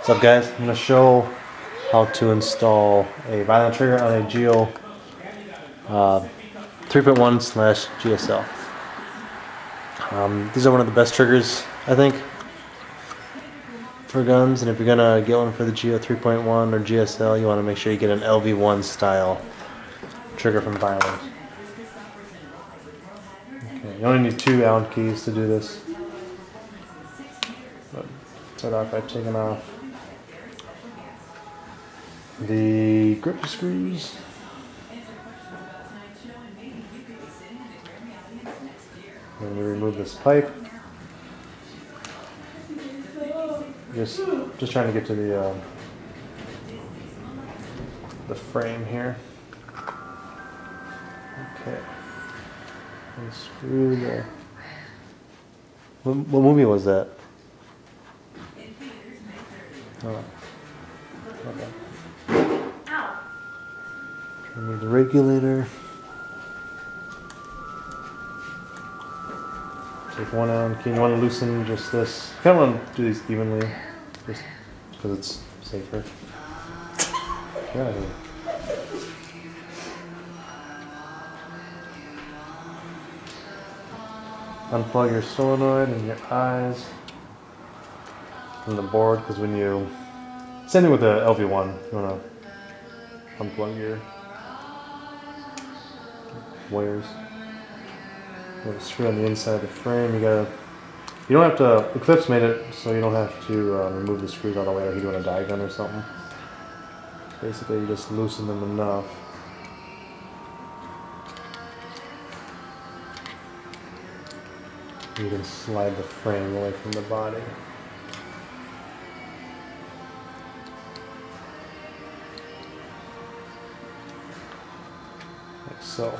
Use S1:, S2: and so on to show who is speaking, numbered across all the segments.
S1: What's up, guys? I'm going to show how to install a vinyl trigger on a Geo 3.1/GSL. These are one of the best triggers, I think, for guns. And if you're going to get one for the Geo 3.1 or GSL, you want to make sure you get an LV1 style trigger from vinyl. Okay, you only need 2 Allen keys to do this. But start off by taking off the grip screws. And you remove this pipe. Just trying to get to the frame here. Okay. And screw there. What movie was that? Oh. Okay. Remove the regulator. Take one Allen key. You want to loosen just this. You kind of want to do these evenly, just because it's safer. Get out of here. Unplug your solenoid and your eyes from the board, because when you same thing with the LV1, you want to unplug your wires. You have a screw on the inside of the frame. You don't have to. Eclipse made it so you don't have to remove the screws all the way, like you do on a die gun or something. Basically, you just loosen them enough. You can slide the frame away from the body. Like so.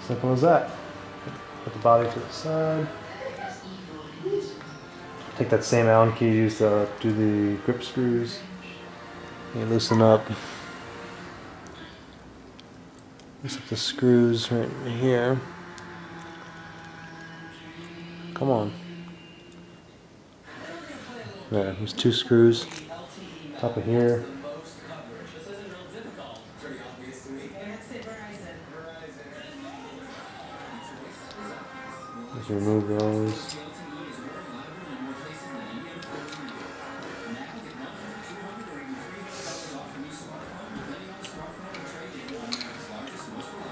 S1: Simple as that. Put the body to the side. Take that same Allen key you used to do the grip screws. You loosen up. Loosen up the screws right here. Come on. There, there's 2 screws. Top of here. Just remove those.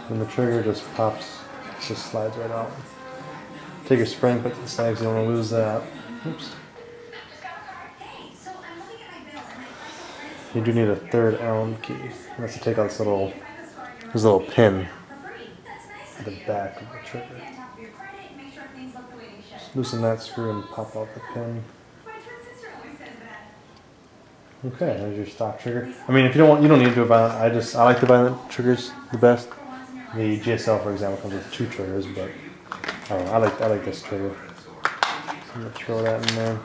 S1: And the trigger just pops, just slides right out. Take your spring, put it to the side, 'cause you don't want to lose that. Oops. You do need a 3rd Allen key. That's to take out this little pin at the back of the trigger. Just loosen that screw and pop out the pin. Okay, there's your stock trigger. I mean, if you don't need to do a violent. I like the violent triggers the best. The GSL, for example, comes with 2 triggers, but I don't know. I like this trigger. So I'm gonna throw that in there.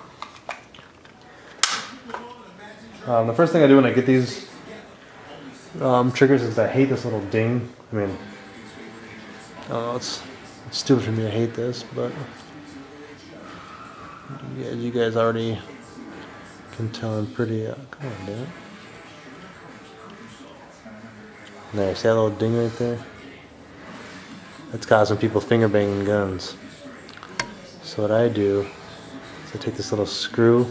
S1: The first thing I do when I get these triggers is I hate this little ding. I mean, I don't know, it's stupid for me to hate this, but you guys already can tell I'm pretty, come on, damn it. There, see that little ding right there? That's causing people finger banging guns. So what I do is I take this little screw.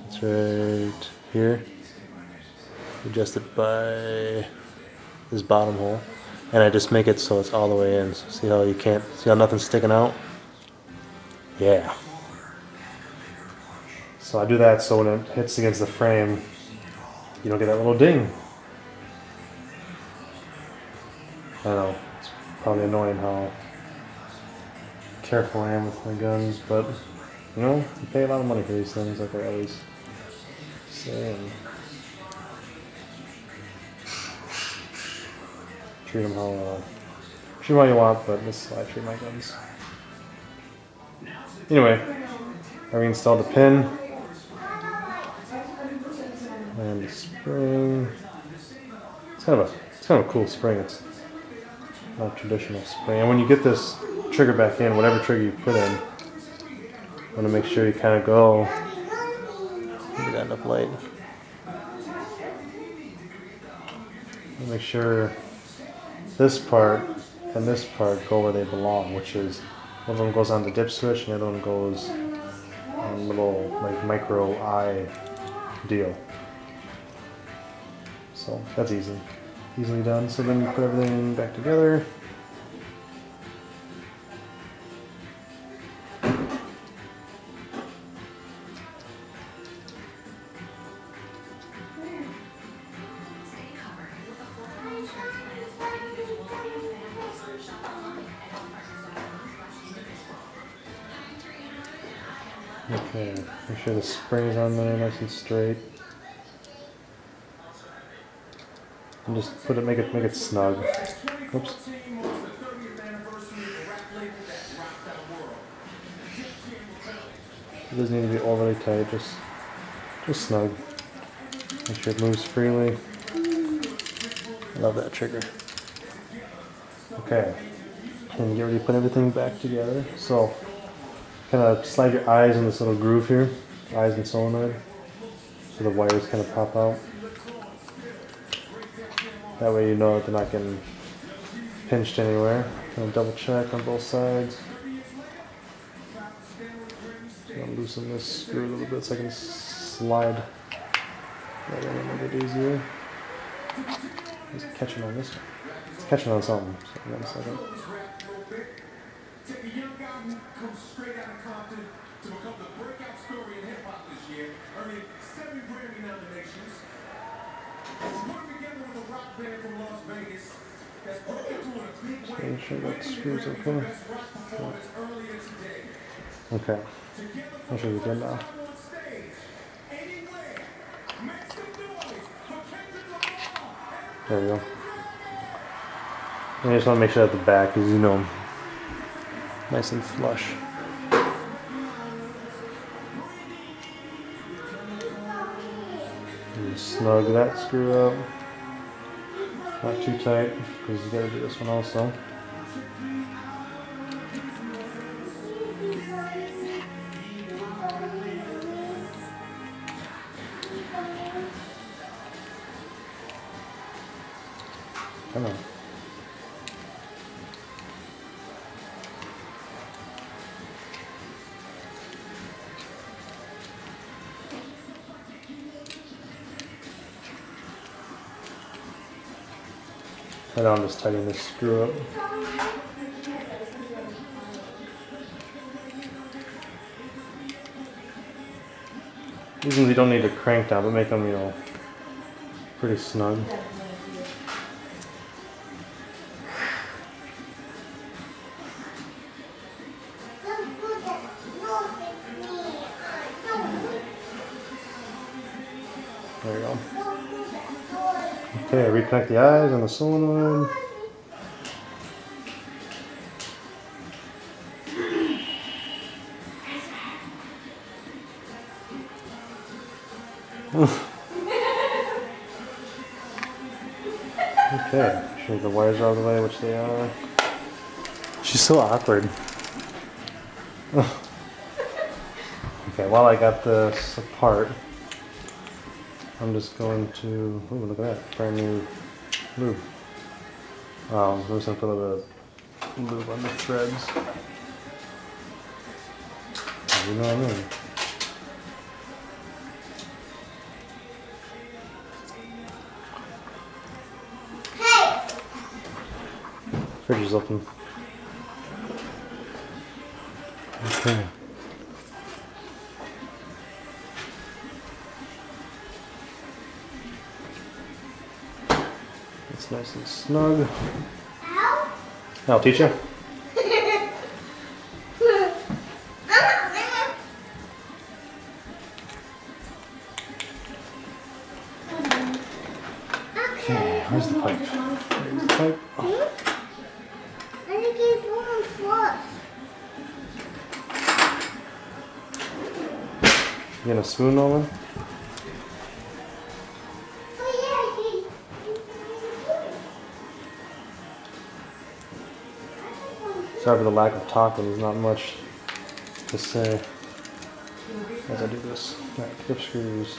S1: It's right here. Adjust it by this bottom hole, and I just make it so it's all the way in. So see how you can't see how nothing's sticking out? Yeah. So I do that so when it hits against the frame, you don't get that little ding. I know, it's probably annoying how careful I am with my guns, but you know, you pay a lot of money for these things, like I always say. And treat them how you want, but this is how I treat my guns. Anyway, I reinstalled the pin and the spring. It's kind of a cool spring. It's not a traditional spring. And when you get this trigger back in, whatever trigger you put in. You want to make sure you kind of go. Maybe that enough light. Make sure this part and this part go where they belong, which is one of them goes on the dip switch and the other one goes on a little like micro eye deal. So that's easily done. So then you put everything back together. Okay, make sure the spring's on there nice and straight. And just make it snug. Oops. It doesn't need to be overly tight, just snug. Make sure it moves freely. I love that trigger. Okay, and get ready to put everything back together. So kind of slide your eyes in this little groove here, eyes and solenoid, so the wires kind of pop out. That way you know that they're not getting pinched anywhere. Kind of double check on both sides. So I'm loosen this screw a little bit so I can slide that in a little bit easier. It's catching on this one. It's catching on something. So give me a second.
S2: Take a young guy who comes straight out of Compton to become the breakout story in hip-hop this year, earning 7 Grammy nominations. Put together with a rock band from Las Vegas that's broken through in a big way.
S1: Make sure that screws okay. Okay. Make sure you're good now. There we go. And I just want to make sure that the back is, nice and flush. And snug that screw up. Not too tight, because you gotta do this one also. Come on. And I'm just tightening this screw up. These ones you don't need to crank down, but make them, pretty snug. There we go. Okay, reconnect the eyes and the solenoid. Okay, sure the wires are out of the way, which they are. She's so awkward. Okay, while I got this apart, I'm just going to, ooh, look at that, brand new lube. I'm just going to put a little bit of lube on the threads. You know what I mean. Fridge is open. Okay. It's nice and snug. I'll teach you. Okay, where's the pipe? There's the pipe. Oh. You gonna spoon, Nolan? Sorry for the lack of talking, there's not much to say as I do this. Alright, clip screws.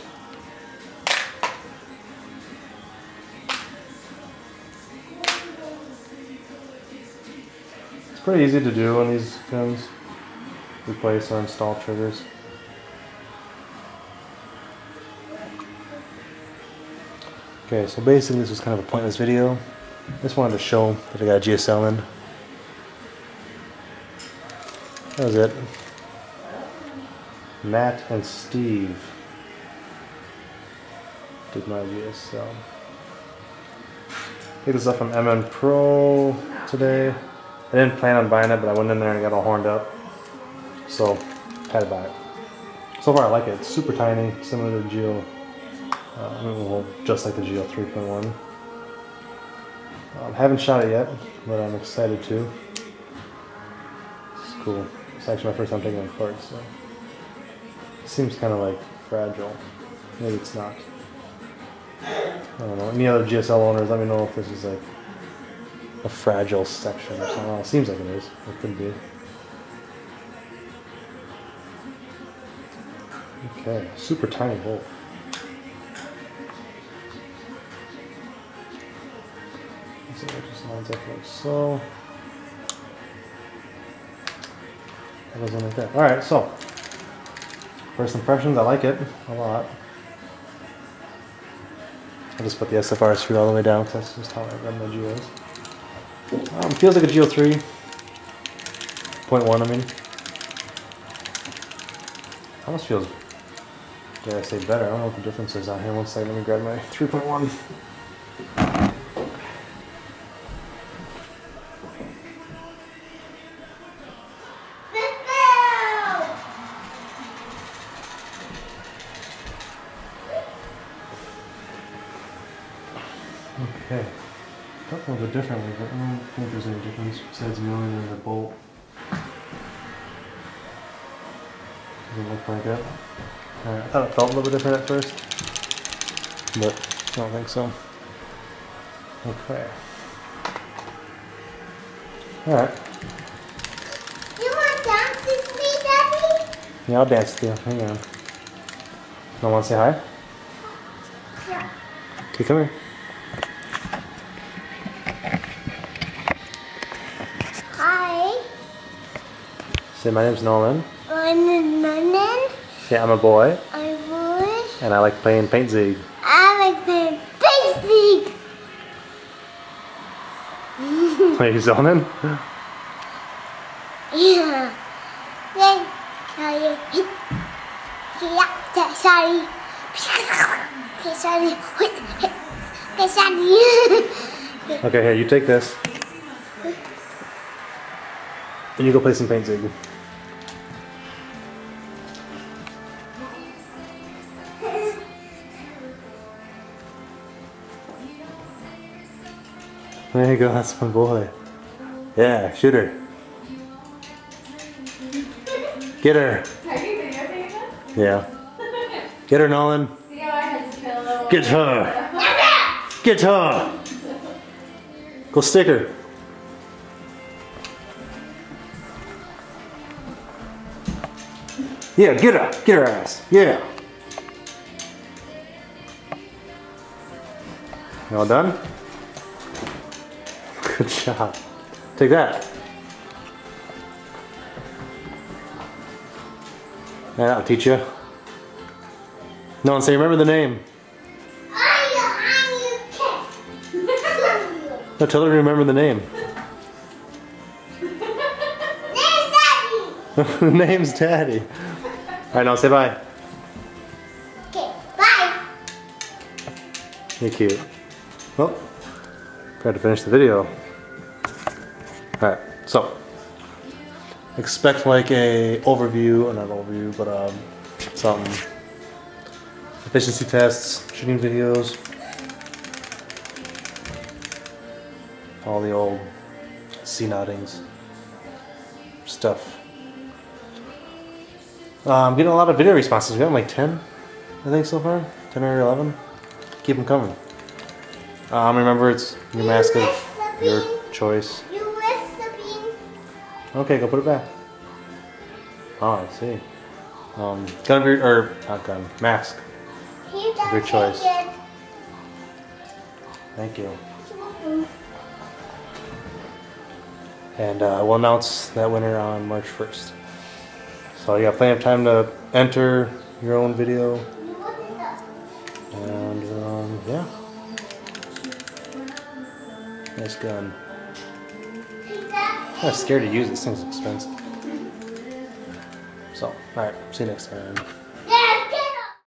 S1: It's pretty easy to do on these pins. Replace or install triggers. Okay, so basically this was kind of a pointless video. Just wanted to show that I got a GSL in. That was it. Matt and Steve did my GSL. Picked this up from MN Pro today. I didn't plan on buying it, but I went in there and I got all horned up. So, had to buy it. So far I like it. It's super tiny, similar to the Geo. Well, just like the Geo 3.1. Haven't shot it yet, but I'm excited to. It's cool. It's actually my first time taking it apart, so. It seems kind of like fragile. Maybe it's not. I don't know. Any other GSL owners, let me know if this is like a fragile section or something. It seems like it is. It could be. Okay, super tiny bolt. So it just lines up like so. That goes in like that. Alright, so first impressions, I like it a lot. I just put the SFR screw all the way down because that's just how I run my Geos. Feels like a Geo 3.1, I mean. Almost feels, dare I say, better. I don't know what the difference is out here. One second, let me grab my 3.1. Okay. Felt a little bit differently, but I don't think there's any difference besides knowing there's a bolt. Doesn't look like it. Alright, I thought it felt a little bit different at first, but I don't think so. Okay. Alright.
S3: You want to dance with me, Daddy?
S1: Yeah, I'll dance with you. Hang on. Don't want to say hi?
S3: Yeah.
S1: Okay, come here.
S3: Hi.
S1: Say, my name's Nolan.
S3: I'm Nolan.
S1: Say, I'm a boy.
S3: I'm boy.
S1: And I like playing Paint Zig.
S3: I like playing basic.
S1: Are you zoning?
S3: Yeah. Then, sorry. Yeah, sorry. Okay, sorry. Okay, sorry.
S1: Okay, here, you take this. And you go play some Paint Zig. There you go, that's my boy. Yeah, shoot her. Get her.
S4: Are you videotaping this?
S1: Yeah. Get her, Nolan.
S4: See how I had to kill a little.
S1: Get her. Get her. Go stick her. Yeah, get her. Get her ass. Yeah. You all done? Good job. Take that. Yeah, I'll teach you. No one say, remember the name. No, tell her to remember the name. The name's Daddy. Alright, now say bye.
S3: Okay, bye.
S1: You're cute. Well, got to finish the video. Alright, so expect like a overview, or not overview, but some efficiency tests, shooting videos, all the old Cnoddings stuff. I'm getting a lot of video responses. We got like 10, I think so far, 10 or 11. Keep them coming. Remember, it's your mask of your choice.
S3: You recipe.
S1: Okay, go put it back. Oh, I see. Gun of your, or not gun, mask.
S3: Here,
S1: Of your choice.
S3: take it.
S1: Thank you. And we'll announce that winner on March 1st. So you got plenty of time to enter your own video. And yeah. Nice gun. I'm kind of scared to use this thing's expensive. So, alright, see you next time.